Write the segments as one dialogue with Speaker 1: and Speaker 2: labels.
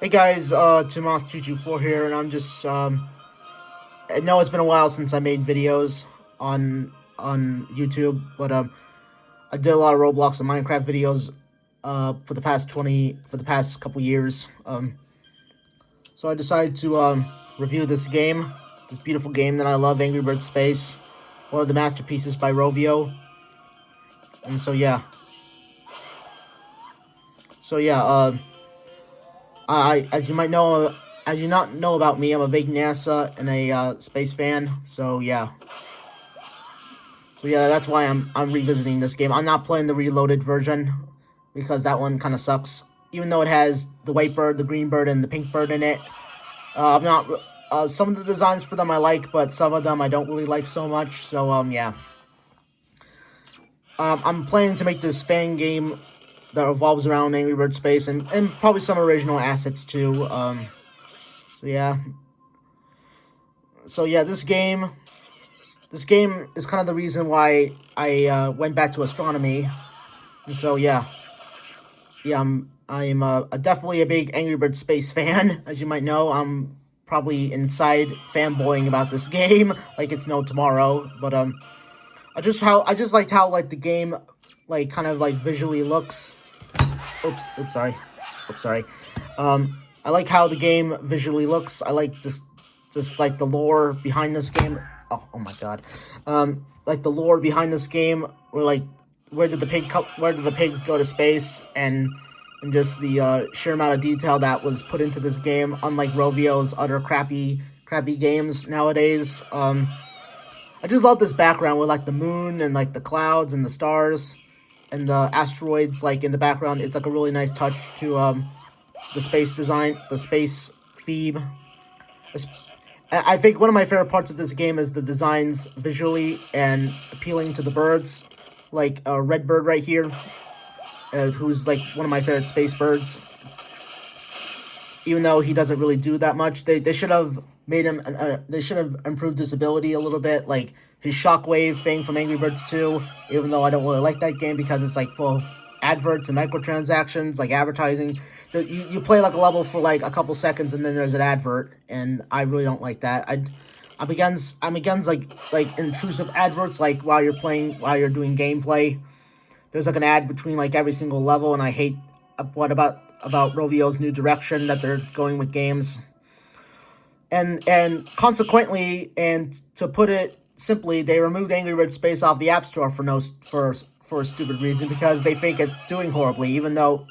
Speaker 1: Hey guys, Tomas224 here, and I'm just I know it's been a while since I made videos on YouTube, but I did a lot of Roblox and Minecraft videos for the past couple years. So I decided to review this beautiful game that I love, Angry Birds Space, one of the masterpieces by Rovio. And I as you not know about me, I'm a big NASA and a space fan. So yeah, that's why I'm revisiting this game. I'm not playing the reloaded version because that one kind of sucks. Even though it has the white bird, the green bird, and the pink bird in it, I'm not. Some of the designs for them I like, but some of them I don't really like so much. So. I'm planning to make this fan game that revolves around Angry Bird Space and probably some original assets too. So yeah. So yeah, this game is kind of the reason why I went back to astronomy. And so yeah, I'm definitely a big Angry Bird Space fan, as you might know. I'm probably inside fanboying about this game like it's no tomorrow. But I just liked how like the game like kind of like visually looks. Oops, sorry. Oops, sorry. I like how the game visually looks. I like just like the lore behind this game. Oh my god. Like the lore behind this game, where like where did the pigs go to space, and just the sheer amount of detail that was put into this game, unlike Rovio's other crappy games nowadays. I just love this background with like the moon and like the clouds and the stars and the asteroids like in the background. It's like a really nice touch to the space design, the space theme. I think one of my favorite parts of this game is the designs visually and appealing to the birds, like a red bird right here, who's like one of my favorite space birds. Even though he doesn't really do that much, they should have made him. They should have improved his ability a little bit, like his shockwave thing from Angry Birds 2. Even though I don't really like that game because it's like full of adverts and microtransactions, like advertising. You play like a level for like a couple seconds and then there's an advert, and I really don't like that. I'm against like intrusive adverts, like while you're doing gameplay. There's like an ad between like every single level, and I hate what about Rovio's new direction that they're going with games. And consequently, and to put it simply, they removed Angry Birds Space off the App Store for a stupid reason, because they think it's doing horribly, even though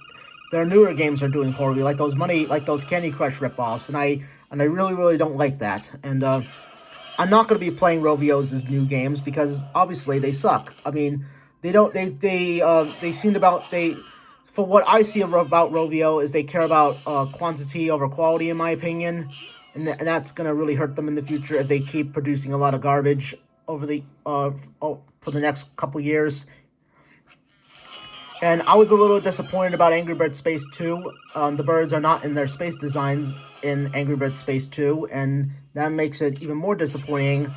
Speaker 1: their newer games are doing horribly, like those Candy Crush ripoffs, and I really don't like that. And I'm not going to be playing Rovio's new games because obviously they suck. I mean, they don't they seem about they for what I see about Rovio is they care about quantity over quality, in my opinion, and that's going to really hurt them in the future if they keep producing a lot of garbage over the for the next couple years. And I was a little disappointed about Angry Birds Space 2. The birds are not in their space designs in Angry Birds Space 2, and that makes it even more disappointing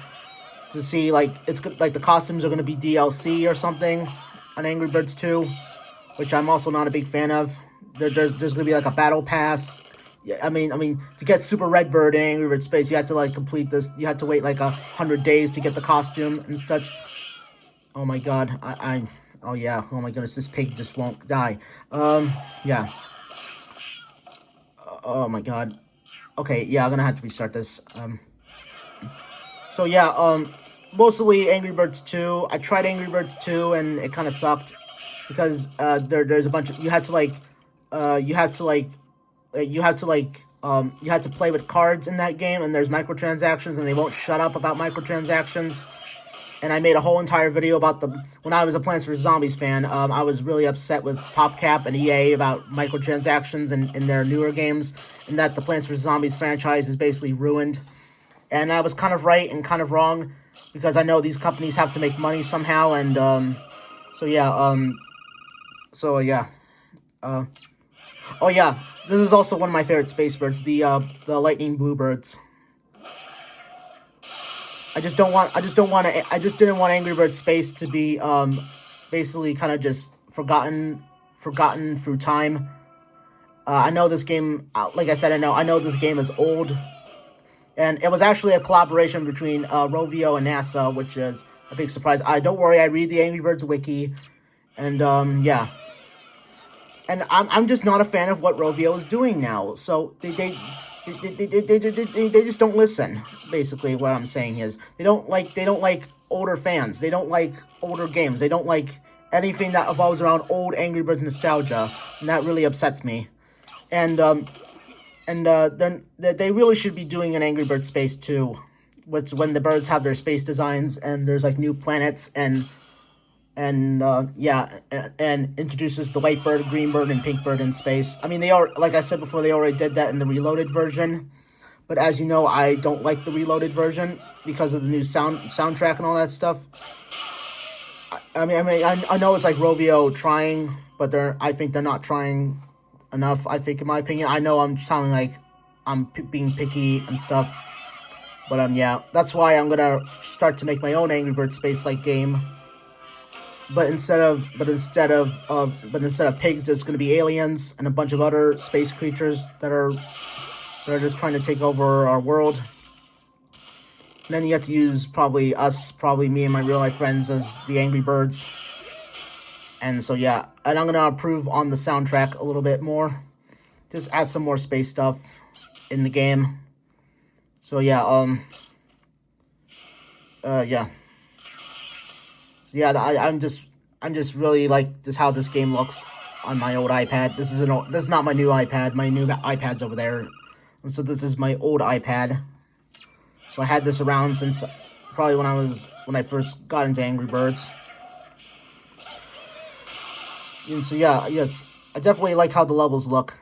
Speaker 1: to see like like the costumes are going to be DLC or something on Angry Birds 2, which I'm also not a big fan of. There's going to be like a battle pass. Yeah, I mean, to get Super Redbird in Angry Birds Space, you had to like complete this. You had to wait like 100 days to get the costume and such. Oh my god, oh yeah, oh my goodness, this pig just won't die. Yeah. Oh my god. Okay, yeah, I'm gonna have to restart this. So yeah, mostly Angry Birds 2. I tried Angry Birds 2 and it kind of sucked because there's a bunch of you had to like you have to like you had to play with cards in that game, and there's microtransactions and they won't shut up about microtransactions. And I made a whole entire video about them when I was a Plants vs Zombies fan. I was really upset with PopCap and EA about microtransactions in their newer games, and that the Plants vs Zombies franchise is basically ruined. And I was kind of right and kind of wrong, because I know these companies have to make money somehow. And so yeah, so yeah, uh, oh yeah, this is also one of my favorite space birds, the lightning bluebirds. I just didn't want Angry Birds Space to be basically kind of just forgotten through time. I know this game. Like I said, I know this game is old, and it was actually a collaboration between Rovio and NASA, which is a big surprise. I don't worry, I read the Angry Birds wiki, and yeah, and I'm just not a fan of what Rovio is doing now. So they just don't listen. Basically, what I'm saying is they don't like older fans. They don't like older games. They don't like anything that evolves around old Angry Birds nostalgia, and that really upsets me. And they really should be doing an Angry Bird Space too, which when the birds have their space designs and there's like new planets and yeah, and introduces the white bird, green bird, and pink bird in space. I mean, they are like I said before, they already did that in the Reloaded version. But as you know, I don't like the Reloaded version because of the new soundtrack and all that stuff. I know it's like Rovio trying, but I think they're not trying enough. I think, in my opinion, I know I'm sounding like I'm being picky and stuff, but yeah, that's why I'm gonna start to make my own Angry Birds Space like game. But instead of pigs, there's gonna be aliens and a bunch of other space creatures that are just trying to take over our world. And then you have to use probably me and my real life friends as the Angry Birds. And so yeah, and I'm gonna improve on the soundtrack a little bit more. Just add some more space stuff in the game. So yeah, yeah. So yeah, I'm just really like this how this game looks on my old iPad. This is not my new iPad. My new iPad's over there. And so this is my old iPad. So I had this around since probably when I first got into Angry Birds. And so yeah, yes, I definitely like how the levels look,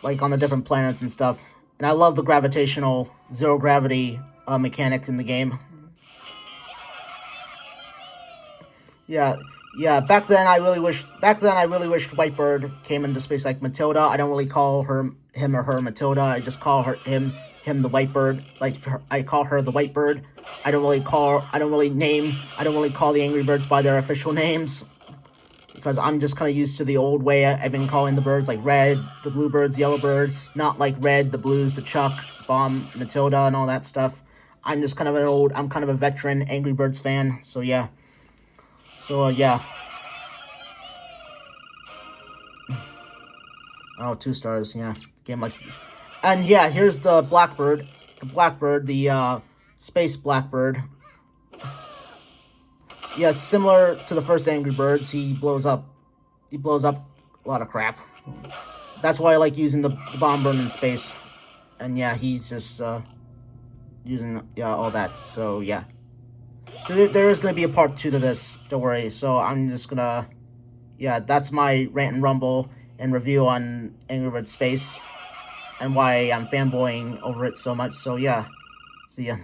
Speaker 1: like on the different planets and stuff. And I love the gravitational zero gravity mechanics in the game. Yeah, yeah. Back then I really wished Whitebird came into space like Matilda. I don't really call him or her Matilda. I just call him the Whitebird. Like I call her the Whitebird. I don't really call the Angry Birds by their official names because I'm just kind of used to the old way I've been calling the birds, like Red, the Bluebirds, Yellowbird, not like Red, the Blues, the Chuck, Bomb, Matilda, and all that stuff. I'm kind of a veteran Angry Birds fan, so yeah. So, yeah. Oh, 2 stars, yeah. Game like... And yeah, here's the Blackbird. Space Blackbird. Yeah, similar to the first Angry Birds, he blows up a lot of crap. That's why I like using the bomb burn in space. And yeah, he's just using all that. So yeah, there is gonna be a part 2 to this. Don't worry. So I'm just gonna that's my rant and rumble and review on Angry Birds Space and why I'm fanboying over it so much. So yeah, see ya.